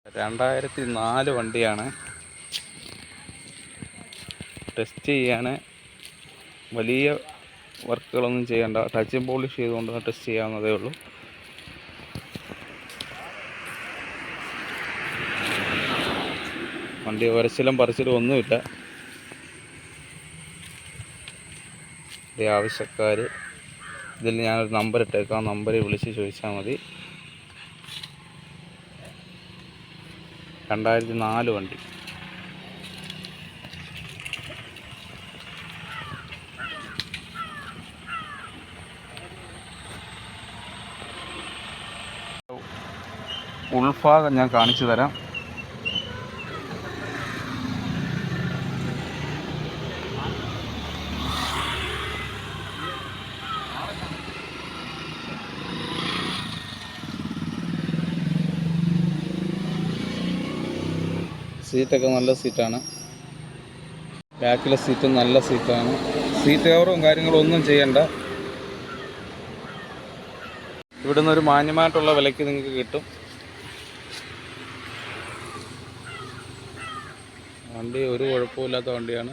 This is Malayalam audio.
2004 വണ്ടിയാണ്. ടെസ്റ്റ് ചെയ്യാണ്. വലിയ വർക്കുകളൊന്നും ചെയ്യേണ്ട, ടച്ചിങ് പോളിഷ് ചെയ്തുകൊണ്ട് ടെസ്റ്റ് ചെയ്യാവുന്നതേ ഉള്ളൂ. വണ്ടി ഒരച്ചിലും പറിച്ചിലും ഒന്നുമില്ല. ആവശ്യക്കാർ ഇതിൽ ഞാനൊരു നമ്പർ ഇട്ടേക്കാം, നമ്പറിൽ വിളിച്ച് ചോദിച്ചാൽ മതി. 2004 വണ്ടി. ഉൾഭാഗം ഞാൻ കാണിച്ചു തരാം. സീറ്റൊക്കെ നല്ല സീറ്റാണ്. ബാക്കിലെ സീറ്റ് നല്ല സീറ്റാണ്. സീറ്റ് കവറും കാര്യങ്ങളും ഒന്നും ചെയ്യണ്ട. ഇവിടുന്ന് ഒരു മാന്യമായിട്ടുള്ള വിലയ്ക്ക് നിങ്ങൾക്ക് കിട്ടും. വണ്ടി ഒരു കുഴപ്പമില്ലാത്ത വണ്ടിയാണ്.